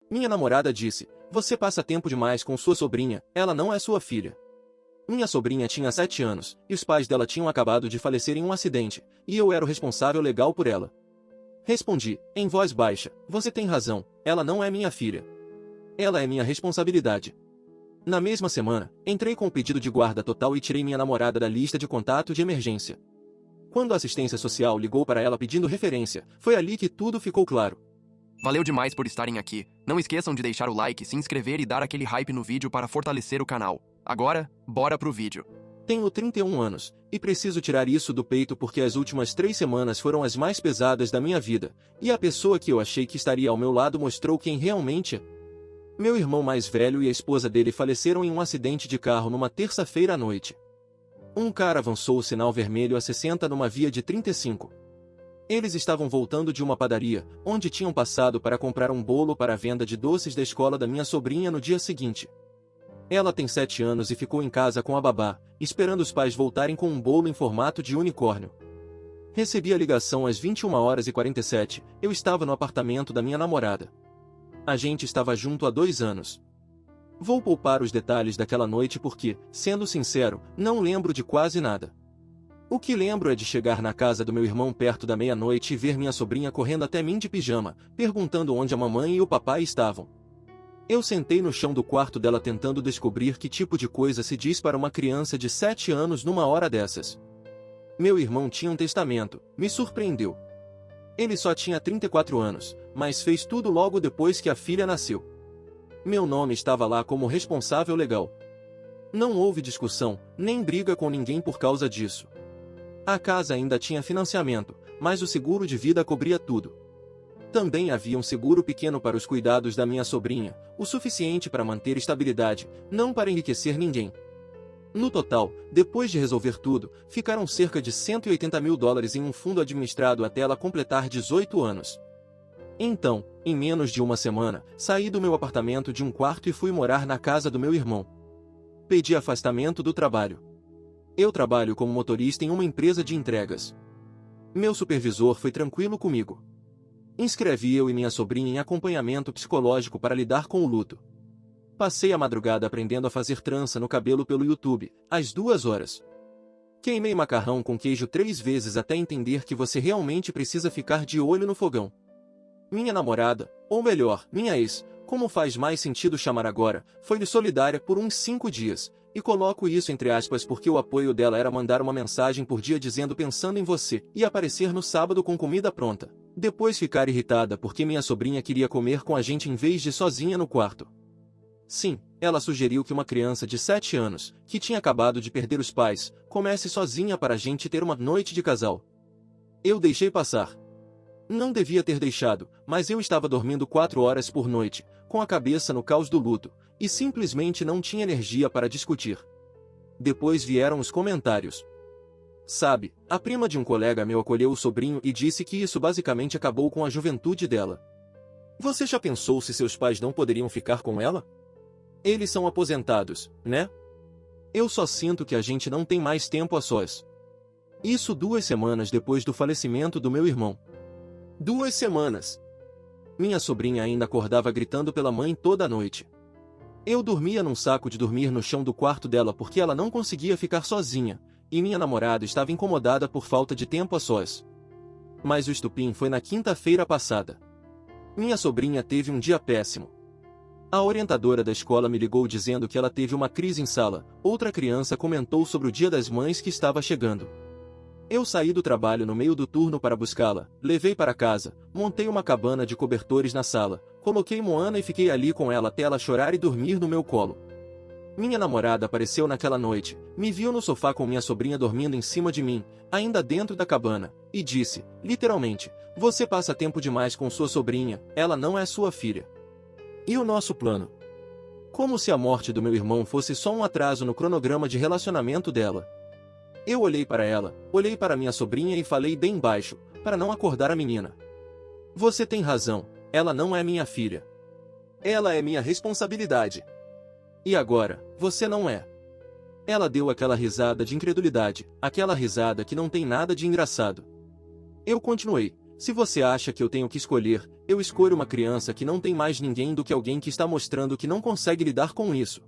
Minha namorada disse: você passa tempo demais com sua sobrinha, ela não é sua filha. Minha sobrinha tinha 7 anos, e os pais dela tinham acabado de falecer em um acidente, e eu era o responsável legal por ela. Respondi, em voz baixa: você tem razão, ela não é minha filha. Ela é minha responsabilidade. Na mesma semana, entrei com o pedido de guarda total e tirei minha namorada da lista de contato de emergência. Quando a assistência social ligou para ela pedindo referência, foi ali que tudo ficou claro. Valeu demais por estarem aqui. Não esqueçam de deixar o like, se inscrever e dar aquele hype no vídeo para fortalecer o canal. Agora, bora pro vídeo. Tenho 31 anos, e preciso tirar isso do peito porque as últimas 3 semanas foram as mais pesadas da minha vida, e a pessoa que eu achei que estaria ao meu lado mostrou quem realmente é. Meu irmão mais velho e a esposa dele faleceram em um acidente de carro numa terça-feira à noite. Um cara avançou o sinal vermelho a 60 numa via de 35. Eles estavam voltando de uma padaria, onde tinham passado para comprar um bolo para a venda de doces da escola da minha sobrinha no dia seguinte. Ela tem 7 anos e ficou em casa com a babá, esperando os pais voltarem com um bolo em formato de unicórnio. Recebi a ligação às 21h47, eu estava no apartamento da minha namorada. A gente estava junto há 2 anos. Vou poupar os detalhes daquela noite porque, sendo sincero, não lembro de quase nada. O que lembro é de chegar na casa do meu irmão perto da meia-noite e ver minha sobrinha correndo até mim de pijama, perguntando onde a mamãe e o papai estavam. Eu sentei no chão do quarto dela tentando descobrir que tipo de coisa se diz para uma criança de 7 anos numa hora dessas. Meu irmão tinha um testamento, me surpreendeu. Ele só tinha 34 anos, mas fez tudo logo depois que a filha nasceu. Meu nome estava lá como responsável legal. Não houve discussão, nem briga com ninguém por causa disso. A casa ainda tinha financiamento, mas o seguro de vida cobria tudo. Também havia um seguro pequeno para os cuidados da minha sobrinha, o suficiente para manter estabilidade, não para enriquecer ninguém. No total, depois de resolver tudo, ficaram cerca de $180 mil em um fundo administrado até ela completar 18 anos. Então, em menos de uma semana, saí do meu apartamento de um quarto e fui morar na casa do meu irmão. Pedi afastamento do trabalho. Eu trabalho como motorista em uma empresa de entregas. Meu supervisor foi tranquilo comigo. Inscrevi eu e minha sobrinha em acompanhamento psicológico para lidar com o luto. Passei a madrugada aprendendo a fazer trança no cabelo pelo YouTube, às 2 horas. Queimei macarrão com queijo 3 vezes até entender que você realmente precisa ficar de olho no fogão. Minha namorada, ou melhor, minha ex, como faz mais sentido chamar agora, foi-lhe solidária por uns 5 dias, e coloco isso entre aspas porque o apoio dela era mandar uma mensagem por dia dizendo pensando em você, e aparecer no sábado com comida pronta. Depois ficar irritada porque minha sobrinha queria comer com a gente em vez de sozinha no quarto. Sim, ela sugeriu que uma criança de 7 anos, que tinha acabado de perder os pais, comece sozinha para a gente ter uma noite de casal. Eu deixei passar. Não devia ter deixado, mas eu estava dormindo 4 horas por noite, com a cabeça no caos do luto, e simplesmente não tinha energia para discutir. Depois vieram os comentários. Sabe, a prima de um colega meu acolheu o sobrinho e disse que isso basicamente acabou com a juventude dela. Você já pensou se seus pais não poderiam ficar com ela? Eles são aposentados, né? Eu só sinto que a gente não tem mais tempo a sós. Isso 2 semanas depois do falecimento do meu irmão. 2 semanas. Minha sobrinha ainda acordava gritando pela mãe toda a noite. Eu dormia num saco de dormir no chão do quarto dela porque ela não conseguia ficar sozinha, e minha namorada estava incomodada por falta de tempo a sós. Mas o estupim foi na quinta-feira passada. Minha sobrinha teve um dia péssimo. A orientadora da escola me ligou dizendo que ela teve uma crise em sala, outra criança comentou sobre o Dia das Mães que estava chegando. Eu saí do trabalho no meio do turno para buscá-la, levei para casa, montei uma cabana de cobertores na sala, coloquei Moana e fiquei ali com ela até ela chorar e dormir no meu colo. Minha namorada apareceu naquela noite, me viu no sofá com minha sobrinha dormindo em cima de mim, ainda dentro da cabana, e disse, literalmente, você passa tempo demais com sua sobrinha, ela não é sua filha. E o nosso plano? Como se a morte do meu irmão fosse só um atraso no cronograma de relacionamento dela. Eu olhei para ela, olhei para minha sobrinha e falei bem baixo, para não acordar a menina. Você tem razão, ela não é minha filha. Ela é minha responsabilidade. E agora, você não é. Ela deu aquela risada de incredulidade, aquela risada que não tem nada de engraçado. Eu continuei, Se você acha que eu tenho que escolher, eu escolho uma criança que não tem mais ninguém do que alguém que está mostrando que não consegue lidar com isso.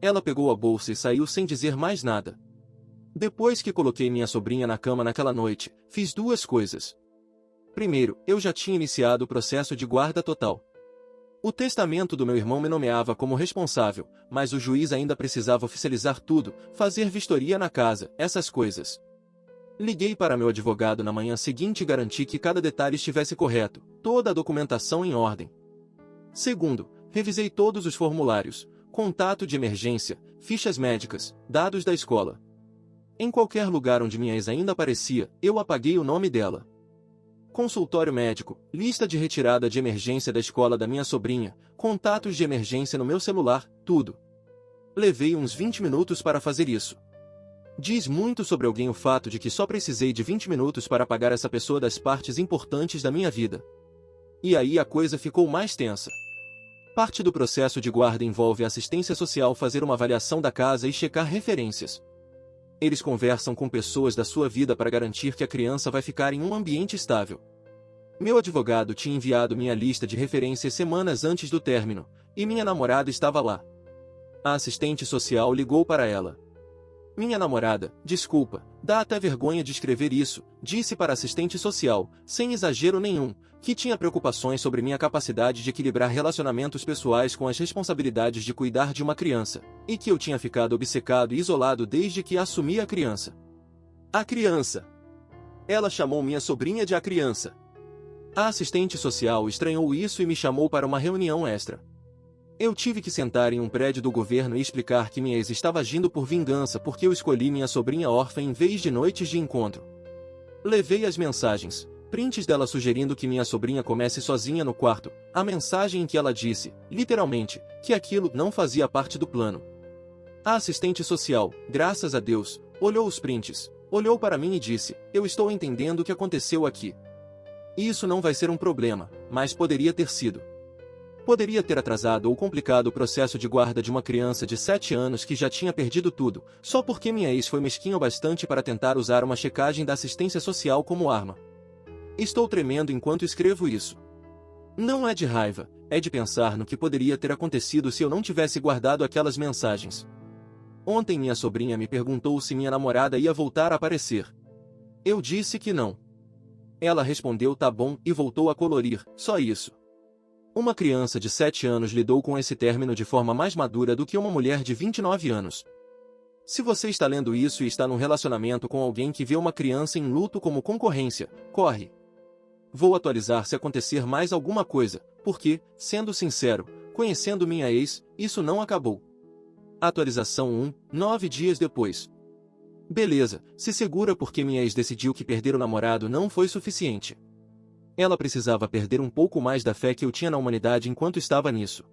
Ela pegou a bolsa e saiu sem dizer mais nada. Depois que coloquei minha sobrinha na cama naquela noite, fiz duas coisas. Primeiro, eu já tinha iniciado o processo de guarda total. O testamento do meu irmão me nomeava como responsável, mas o juiz ainda precisava oficializar tudo, fazer vistoria na casa, essas coisas. Liguei para meu advogado na manhã seguinte e garanti que cada detalhe estivesse correto, toda a documentação em ordem. Segundo, revisei todos os formulários, contato de emergência, fichas médicas, dados da escola. Em qualquer lugar onde minha ex ainda aparecia, eu apaguei o nome dela. Consultório médico, lista de retirada de emergência da escola da minha sobrinha, contatos de emergência no meu celular, tudo. Levei uns 20 minutos para fazer isso. Diz muito sobre alguém o fato de que só precisei de 20 minutos para apagar essa pessoa das partes importantes da minha vida. E aí a coisa ficou mais tensa. Parte do processo de guarda envolve a assistência social fazer uma avaliação da casa e checar referências. Eles conversam com pessoas da sua vida para garantir que a criança vai ficar em um ambiente estável. Meu advogado tinha enviado minha lista de referências semanas antes do término, e minha namorada estava lá. A assistente social ligou para ela. Minha namorada, desculpa, dá até vergonha de escrever isso, disse para a assistente social, sem exagero nenhum, que tinha preocupações sobre minha capacidade de equilibrar relacionamentos pessoais com as responsabilidades de cuidar de uma criança, e que eu tinha ficado obcecado e isolado desde que assumi a criança. A criança! Ela chamou minha sobrinha de a criança. A assistente social estranhou isso e me chamou para uma reunião extra. Eu tive que sentar em um prédio do governo e explicar que minha ex estava agindo por vingança porque eu escolhi minha sobrinha órfã em vez de noites de encontro. Levei as mensagens, prints dela sugerindo que minha sobrinha comece sozinha no quarto, a mensagem em que ela disse, literalmente, que aquilo não fazia parte do plano. A assistente social, graças a Deus, olhou os prints, olhou para mim e disse, eu estou entendendo o que aconteceu aqui. Isso não vai ser um problema, mas poderia ter sido. Poderia ter atrasado ou complicado o processo de guarda de uma criança de 7 anos que já tinha perdido tudo, só porque minha ex foi mesquinha o bastante para tentar usar uma checagem da assistência social como arma. Estou tremendo enquanto escrevo isso. Não é de raiva, é de pensar no que poderia ter acontecido se eu não tivesse guardado aquelas mensagens. Ontem minha sobrinha me perguntou se minha namorada ia voltar a aparecer. Eu disse que não. Ela respondeu tá bom e voltou a colorir, só isso. Uma criança de 7 anos lidou com esse término de forma mais madura do que uma mulher de 29 anos. Se você está lendo isso e está num relacionamento com alguém que vê uma criança em luto como concorrência, corre. Vou atualizar se acontecer mais alguma coisa, porque, sendo sincero, conhecendo minha ex, isso não acabou. Atualização 1, 9 dias depois. Beleza, se segura porque minha ex decidiu que perder o namorado não foi suficiente. Ela precisava perder um pouco mais da fé que eu tinha na humanidade enquanto estava nisso.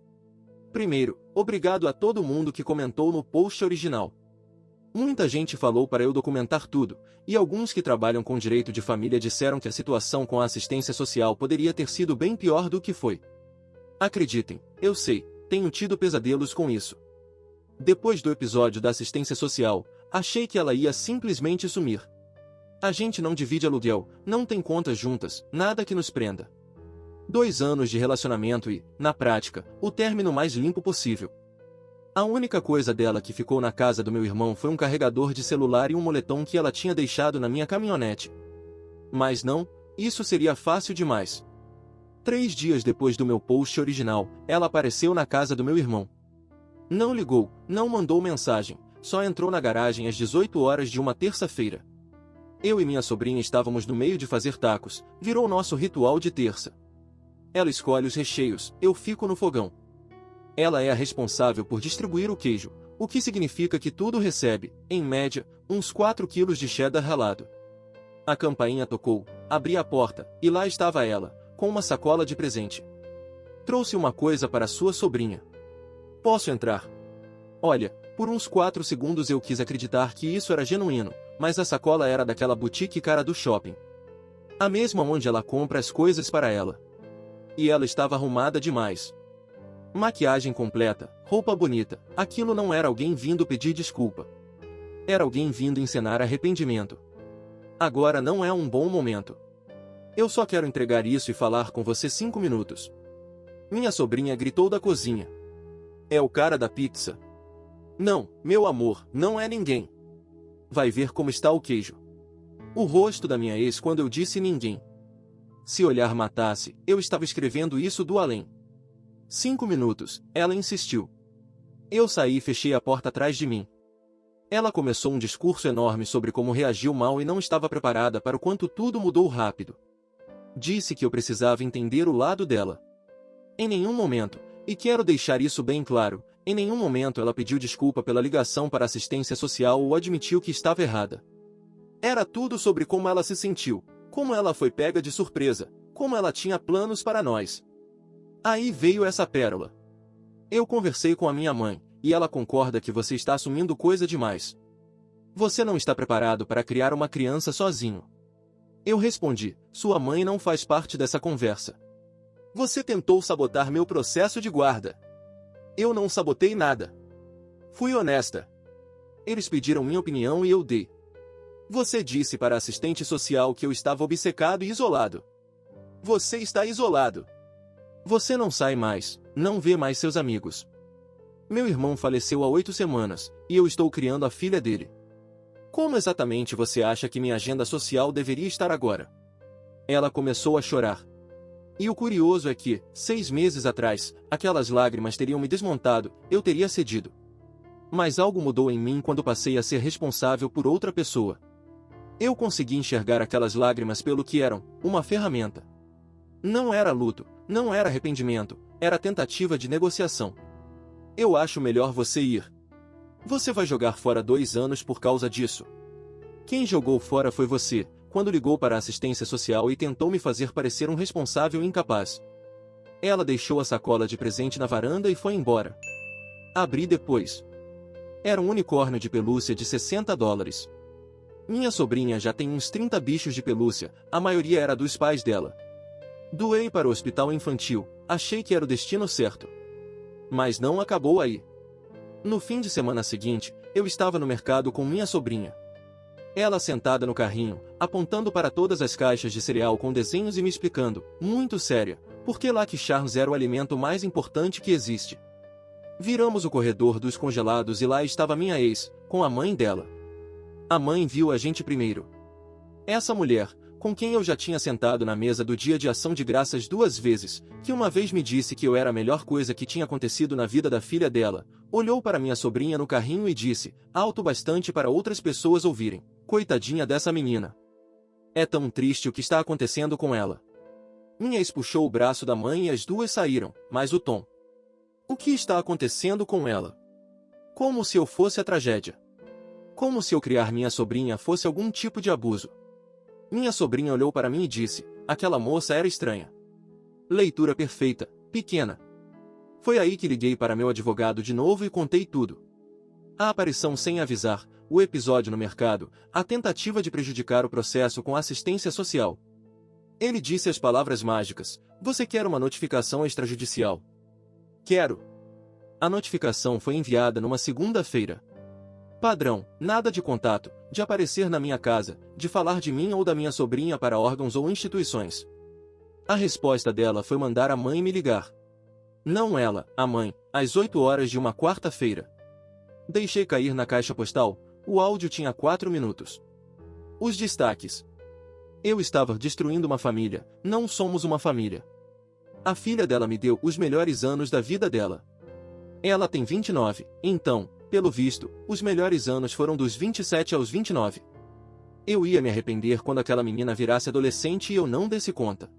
Primeiro, obrigado a todo mundo que comentou no post original. Muita gente falou para eu documentar tudo, e alguns que trabalham com direito de família disseram que a situação com a assistência social poderia ter sido bem pior do que foi. Acreditem, eu sei, tenho tido pesadelos com isso. Depois do episódio da assistência social, achei que ela ia simplesmente sumir. A gente não divide aluguel, não tem contas juntas, nada que nos prenda. 2 anos de relacionamento e, na prática, o término mais limpo possível. A única coisa dela que ficou na casa do meu irmão foi um carregador de celular e um moletom que ela tinha deixado na minha caminhonete. Mas não, isso seria fácil demais. 3 dias depois do meu post original, ela apareceu na casa do meu irmão. Não ligou, não mandou mensagem, só entrou na garagem às 18 horas de uma terça-feira. Eu e minha sobrinha estávamos no meio de fazer tacos, virou nosso ritual de terça. Ela escolhe os recheios, eu fico no fogão. Ela é a responsável por distribuir o queijo, o que significa que tudo recebe, em média, uns 4 quilos de cheddar ralado. A campainha tocou, abri a porta, e lá estava ela, com uma sacola de presente. Trouxe uma coisa para sua sobrinha. Posso entrar? Olha, por uns 4 segundos eu quis acreditar que isso era genuíno, mas a sacola era daquela boutique cara do shopping. A mesma onde ela compra as coisas para ela. E ela estava arrumada demais. Maquiagem completa, roupa bonita, aquilo não era alguém vindo pedir desculpa. Era alguém vindo encenar arrependimento. Agora não é um bom momento. Eu só quero entregar isso e falar com você 5 minutos. Minha sobrinha gritou da cozinha. É o cara da pizza. Não, meu amor, não é ninguém. Vai ver como está o queijo. O rosto da minha ex quando eu disse ninguém. Se olhar matasse, eu estava escrevendo isso do além. 5 minutos, ela insistiu. Eu saí e fechei a porta atrás de mim. Ela começou um discurso enorme sobre como reagiu mal e não estava preparada para o quanto tudo mudou rápido. Disse que eu precisava entender o lado dela. Em nenhum momento, e quero deixar isso bem claro, em nenhum momento ela pediu desculpa pela ligação para assistência social ou admitiu que estava errada. Era tudo sobre como ela se sentiu, como ela foi pega de surpresa, como ela tinha planos para nós. Aí veio essa pérola. Eu conversei com a minha mãe, e ela concorda que você está assumindo coisa demais. Você não está preparado para criar uma criança sozinho. Eu respondi, sua mãe não faz parte dessa conversa. Você tentou sabotar meu processo de guarda. Eu não sabotei nada. Fui honesta. Eles pediram minha opinião e eu dei. Você disse para a assistente social que eu estava obcecado e isolado. Você está isolado. Você não sai mais, não vê mais seus amigos. Meu irmão faleceu há 8 semanas, e eu estou criando a filha dele. Como exatamente você acha que minha agenda social deveria estar agora? Ela começou a chorar. E o curioso é que, 6 meses atrás, aquelas lágrimas teriam me desmontado, eu teria cedido. Mas algo mudou em mim quando passei a ser responsável por outra pessoa. Eu consegui enxergar aquelas lágrimas pelo que eram, uma ferramenta. Não era luto, não era arrependimento, era tentativa de negociação. Eu acho melhor você ir. Você vai jogar fora 2 anos por causa disso. Quem jogou fora foi você, quando ligou para a assistência social e tentou me fazer parecer um responsável incapaz. Ela deixou a sacola de presente na varanda e foi embora. Abri depois. Era um unicórnio de pelúcia de $60. Minha sobrinha já tem uns 30 bichos de pelúcia, a maioria era dos pais dela. Doei para o hospital infantil, achei que era o destino certo. Mas não acabou aí. No fim de semana seguinte, eu estava no mercado com minha sobrinha. Ela sentada no carrinho, apontando para todas as caixas de cereal com desenhos e me explicando, muito séria, por que Lucky Charms era o alimento mais importante que existe. Viramos o corredor dos congelados e lá estava minha ex, com a mãe dela. A mãe viu a gente primeiro. Essa mulher, com quem eu já tinha sentado na mesa do dia de ação de graças 2 vezes, que uma vez me disse que eu era a melhor coisa que tinha acontecido na vida da filha dela, olhou para minha sobrinha no carrinho e disse, alto bastante para outras pessoas ouvirem, coitadinha dessa menina. É tão triste o que está acontecendo com ela. Minha ex puxou o braço da mãe e as duas saíram, mas o tom. O que está acontecendo com ela? Como se eu fosse a tragédia. Como se eu criar minha sobrinha fosse algum tipo de abuso. Minha sobrinha olhou para mim e disse, aquela moça era estranha. Leitura perfeita, pequena. Foi aí que liguei para meu advogado de novo e contei tudo. A aparição sem avisar, o episódio no mercado, a tentativa de prejudicar o processo com assistência social. Ele disse as palavras mágicas, você quer uma notificação extrajudicial? Quero. A notificação foi enviada numa segunda-feira. Padrão, nada de contato, de aparecer na minha casa, de falar de mim ou da minha sobrinha para órgãos ou instituições. A resposta dela foi mandar a mãe me ligar. Não ela, a mãe, às 8 horas de uma quarta-feira. Deixei cair na caixa postal, o áudio tinha 4 minutos. Os destaques. Eu estava destruindo uma família, não somos uma família. A filha dela me deu os melhores anos da vida dela. Ela tem 29, então, pelo visto, os melhores anos foram dos 27 aos 29. Eu ia me arrepender quando aquela menina virasse adolescente e eu não desse conta.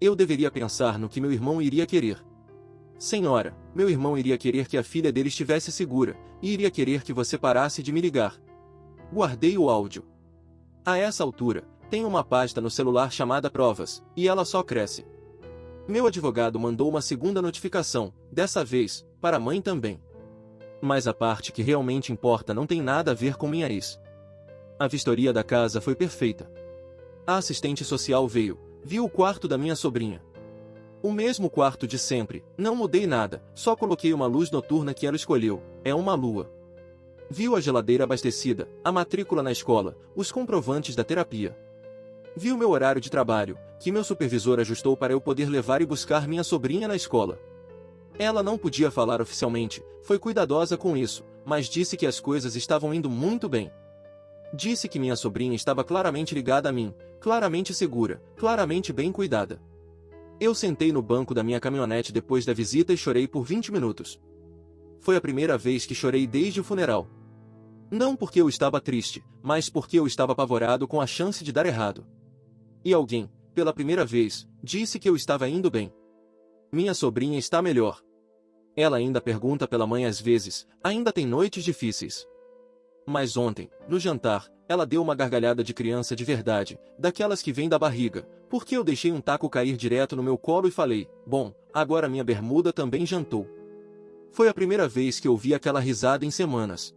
Eu deveria pensar no que meu irmão iria querer. Senhora, meu irmão iria querer que a filha dele estivesse segura, e iria querer que você parasse de me ligar. Guardei o áudio. A essa altura, tenho uma pasta no celular chamada Provas, e ela só cresce. Meu advogado mandou uma segunda notificação, dessa vez, para a mãe também. Mas a parte que realmente importa não tem nada a ver com minha ex. A vistoria da casa foi perfeita. A assistente social veio, viu o quarto da minha sobrinha. O mesmo quarto de sempre, não mudei nada, só coloquei uma luz noturna que ela escolheu, é uma lua. Viu a geladeira abastecida, a matrícula na escola, os comprovantes da terapia. Vi o meu horário de trabalho, que meu supervisor ajustou para eu poder levar e buscar minha sobrinha na escola. Ela não podia falar oficialmente, foi cuidadosa com isso, mas disse que as coisas estavam indo muito bem. Disse que minha sobrinha estava claramente ligada a mim, claramente segura, claramente bem cuidada. Eu sentei no banco da minha caminhonete depois da visita e chorei por 20 minutos. Foi a primeira vez que chorei desde o funeral. Não porque eu estava triste, mas porque eu estava apavorado com a chance de dar errado. E alguém, pela primeira vez, disse que eu estava indo bem. Minha sobrinha está melhor. Ela ainda pergunta pela mãe às vezes, ainda tem noites difíceis. Mas ontem, no jantar, ela deu uma gargalhada de criança de verdade, daquelas que vêm da barriga, porque eu deixei um taco cair direto no meu colo e falei, bom, agora minha bermuda também jantou. Foi a primeira vez que ouvi aquela risada em semanas.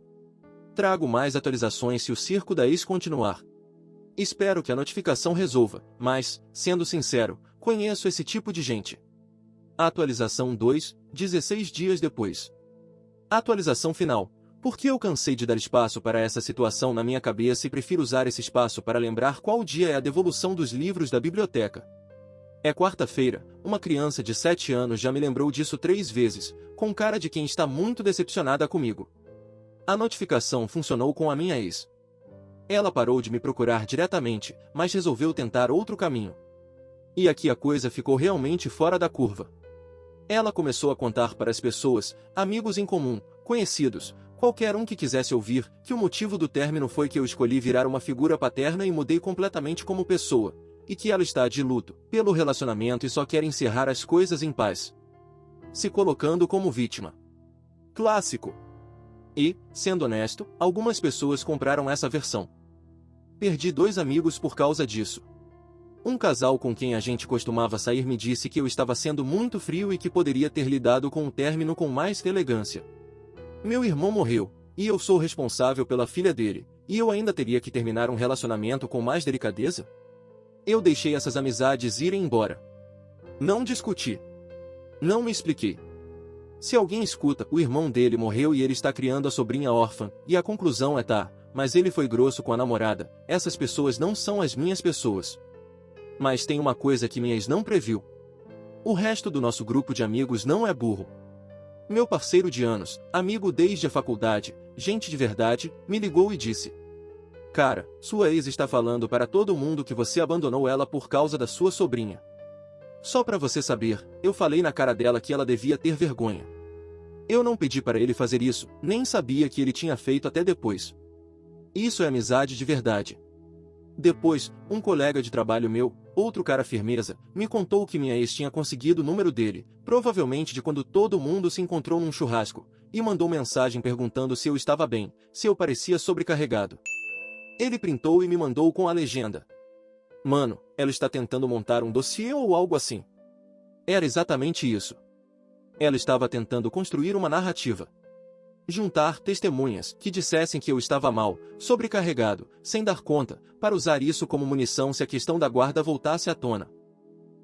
Trago mais atualizações se o circo da ex continuar. Espero que a notificação resolva, mas, sendo sincero, conheço esse tipo de gente. Atualização 2, 16 dias depois. Atualização final. Porque eu cansei de dar espaço para essa situação na minha cabeça e prefiro usar esse espaço para lembrar qual dia é a devolução dos livros da biblioteca. É quarta-feira, uma criança de 7 anos já me lembrou disso 3 vezes, com cara de quem está muito decepcionada comigo. A notificação funcionou com a minha ex. Ela parou de me procurar diretamente, mas resolveu tentar outro caminho. E aqui a coisa ficou realmente fora da curva. Ela começou a contar para as pessoas, amigos em comum, conhecidos, qualquer um que quisesse ouvir, que o motivo do término foi que eu escolhi virar uma figura paterna e mudei completamente como pessoa, e que ela está de luto pelo relacionamento e só quer encerrar as coisas em paz. Se colocando como vítima. Clássico. E, sendo honesto, algumas pessoas compraram essa versão. Perdi 2 amigos por causa disso. Um casal com quem a gente costumava sair me disse que eu estava sendo muito frio e que poderia ter lidado com o término com mais elegância. Meu irmão morreu, e eu sou responsável pela filha dele, e eu ainda teria que terminar um relacionamento com mais delicadeza? Eu deixei essas amizades irem embora. Não discuti. Não me expliquei. Se alguém escuta, o irmão dele morreu e ele está criando a sobrinha órfã, e a conclusão é tá, mas ele foi grosso com a namorada, essas pessoas não são as minhas pessoas. Mas tem uma coisa que minha ex não previu. O resto do nosso grupo de amigos não é burro. Meu parceiro de anos, amigo desde a faculdade, gente de verdade, me ligou e disse: cara, sua ex está falando para todo mundo que você abandonou ela por causa da sua sobrinha. Só para você saber, eu falei na cara dela que ela devia ter vergonha. Eu não pedi para ele fazer isso, nem sabia que ele tinha feito até depois. Isso é amizade de verdade. Depois, um colega de trabalho meu, outro cara firmeza, me contou que minha ex tinha conseguido o número dele, provavelmente de quando todo mundo se encontrou num churrasco, e mandou mensagem perguntando se eu estava bem, se eu parecia sobrecarregado. Ele printou e me mandou com a legenda: mano, ela está tentando montar um dossiê ou algo assim. Era exatamente isso. Ela estava tentando construir uma narrativa. Juntar testemunhas que dissessem que eu estava mal, sobrecarregado, sem dar conta, para usar isso como munição se a questão da guarda voltasse à tona.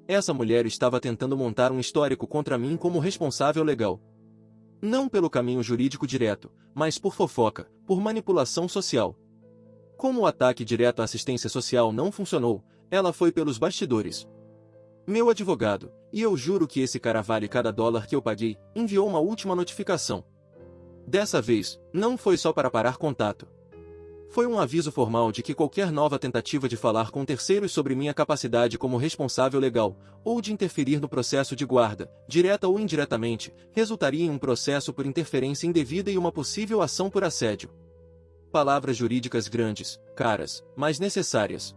Essa mulher estava tentando montar um histórico contra mim como responsável legal. Não pelo caminho jurídico direto, mas por fofoca, por manipulação social. Como o ataque direto à assistência social não funcionou, ela foi pelos bastidores. Meu advogado, e eu juro que esse cara vale cada dólar que eu paguei, enviou uma última notificação. Dessa vez, não foi só para parar contato. Foi um aviso formal de que qualquer nova tentativa de falar com terceiros sobre minha capacidade como responsável legal, ou de interferir no processo de guarda, direta ou indiretamente, resultaria em um processo por interferência indevida e uma possível ação por assédio. Palavras jurídicas grandes, caras, mas necessárias.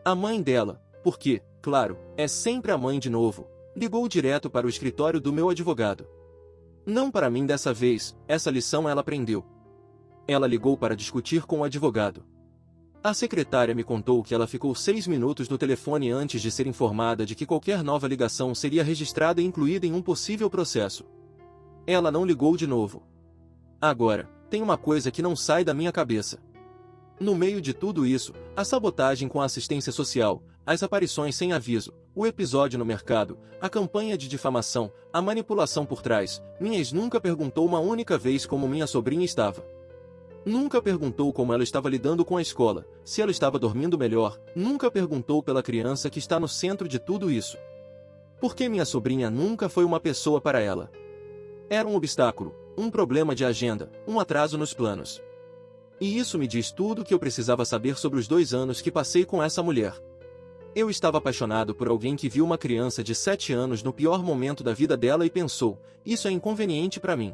A mãe dela, porque, claro, é sempre a mãe de novo, ligou direto para o escritório do meu advogado. Não para mim dessa vez, essa lição ela aprendeu. Ela ligou para discutir com o advogado. A secretária me contou que ela ficou 6 minutos no telefone antes de ser informada de que qualquer nova ligação seria registrada e incluída em um possível processo. Ela não ligou de novo. Agora, tem uma coisa que não sai da minha cabeça. No meio de tudo isso, a sabotagem com a assistência social, as aparições sem aviso, o episódio no mercado, a campanha de difamação, a manipulação por trás, minha ex nunca perguntou uma única vez como minha sobrinha estava. Nunca perguntou como ela estava lidando com a escola, se ela estava dormindo melhor, nunca perguntou pela criança que está no centro de tudo isso. Porque minha sobrinha nunca foi uma pessoa para ela. Era um obstáculo, um problema de agenda, um atraso nos planos. E isso me diz tudo o que eu precisava saber sobre os 2 anos que passei com essa mulher. Eu estava apaixonado por alguém que viu uma criança de 7 anos no pior momento da vida dela e pensou, isso é inconveniente para mim.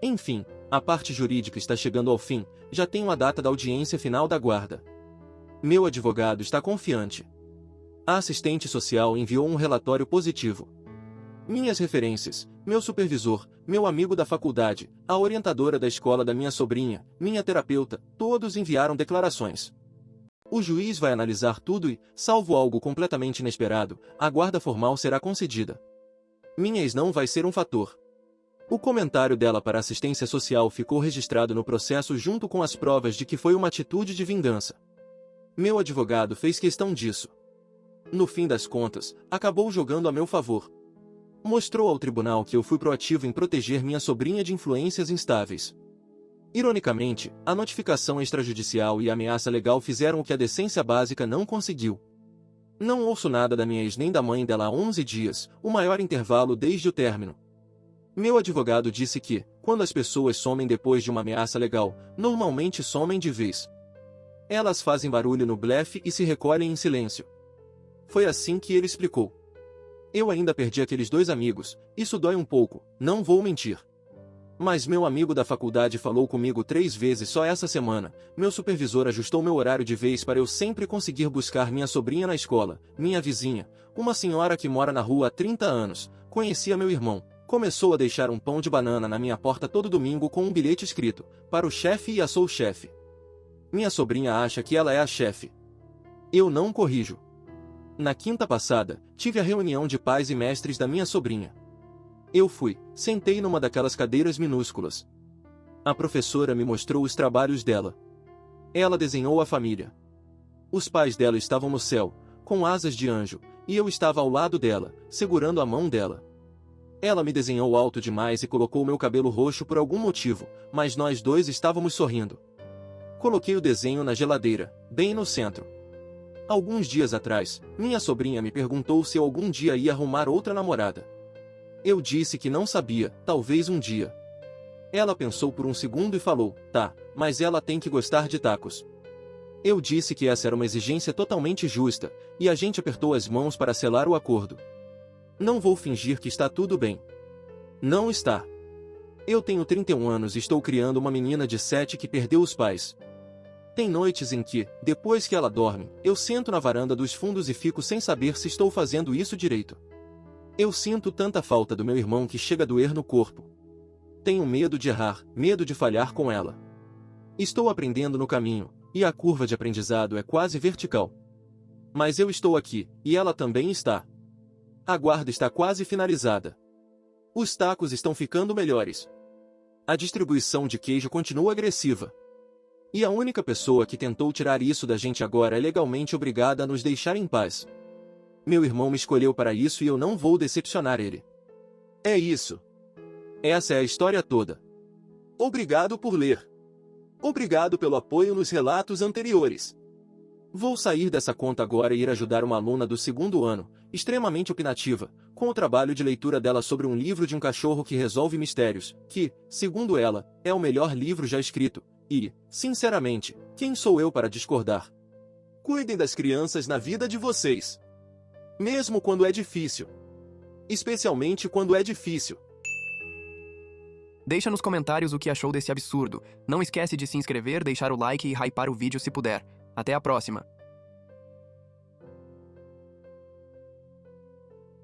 Enfim, a parte jurídica está chegando ao fim, já tenho a data da audiência final da guarda. Meu advogado está confiante. A assistente social enviou um relatório positivo. Minhas referências, meu supervisor, meu amigo da faculdade, a orientadora da escola da minha sobrinha, minha terapeuta, todos enviaram declarações. O juiz vai analisar tudo e, salvo algo completamente inesperado, a guarda formal será concedida. Minha ex não vai ser um fator. O comentário dela para a assistência social ficou registrado no processo junto com as provas de que foi uma atitude de vingança. Meu advogado fez questão disso. No fim das contas, acabou jogando a meu favor. Mostrou ao tribunal que eu fui proativo em proteger minha sobrinha de influências instáveis. Ironicamente, a notificação extrajudicial e a ameaça legal fizeram o que a decência básica não conseguiu. Não ouço nada da minha ex nem da mãe dela há 11 dias, o maior intervalo desde o término. Meu advogado disse que, quando as pessoas somem depois de uma ameaça legal, normalmente somem de vez. Elas fazem barulho no blefe e se recolhem em silêncio. Foi assim que ele explicou. Eu ainda perdi aqueles 2 amigos, isso dói um pouco, não vou mentir. Mas meu amigo da faculdade falou comigo 3 vezes só essa semana, meu supervisor ajustou meu horário de vez para eu sempre conseguir buscar minha sobrinha na escola, minha vizinha, uma senhora que mora na rua há 30 anos, conhecia meu irmão. Começou a deixar um pão de banana na minha porta todo domingo com um bilhete escrito, para o chefe e a sou chefe. Minha sobrinha acha que ela é a chefe. Eu não corrijo. Na quinta passada, tive a reunião de pais e mestres da minha sobrinha. Eu fui, sentei numa daquelas cadeiras minúsculas. A professora me mostrou os trabalhos dela. Ela desenhou a família. Os pais dela estavam no céu, com asas de anjo, e eu estava ao lado dela, segurando a mão dela. Ela me desenhou alto demais e colocou meu cabelo roxo por algum motivo, mas nós 2 estávamos sorrindo. Coloquei o desenho na geladeira, bem no centro. Alguns dias atrás, minha sobrinha me perguntou se eu algum dia ia arrumar outra namorada. Eu disse que não sabia, talvez um dia. Ela pensou por um segundo e falou, tá, mas ela tem que gostar de tacos. Eu disse que essa era uma exigência totalmente justa, e a gente apertou as mãos para selar o acordo. Não vou fingir que está tudo bem. Não está. Eu tenho 31 anos e estou criando uma menina de 7 que perdeu os pais. Tem noites em que, depois que ela dorme, eu sento na varanda dos fundos e fico sem saber se estou fazendo isso direito. Eu sinto tanta falta do meu irmão que chega a doer no corpo. Tenho medo de errar, medo de falhar com ela. Estou aprendendo no caminho, e a curva de aprendizado é quase vertical. Mas eu estou aqui, e ela também está. A guarda está quase finalizada. Os tacos estão ficando melhores. A distribuição de queijo continua agressiva. E a única pessoa que tentou tirar isso da gente agora é legalmente obrigada a nos deixar em paz. Meu irmão me escolheu para isso e eu não vou decepcionar ele. É isso. Essa é a história toda. Obrigado por ler. Obrigado pelo apoio nos relatos anteriores. Vou sair dessa conta agora e ir ajudar uma aluna do 2º ano, extremamente opinativa, com o trabalho de leitura dela sobre um livro de um cachorro que resolve mistérios, que, segundo ela, é o melhor livro já escrito, e, sinceramente, quem sou eu para discordar? Cuidem das crianças na vida de vocês. Mesmo quando é difícil. Especialmente quando é difícil. Deixa nos comentários o que achou desse absurdo. Não esquece de se inscrever, deixar o like e hypar o vídeo se puder. Até a próxima!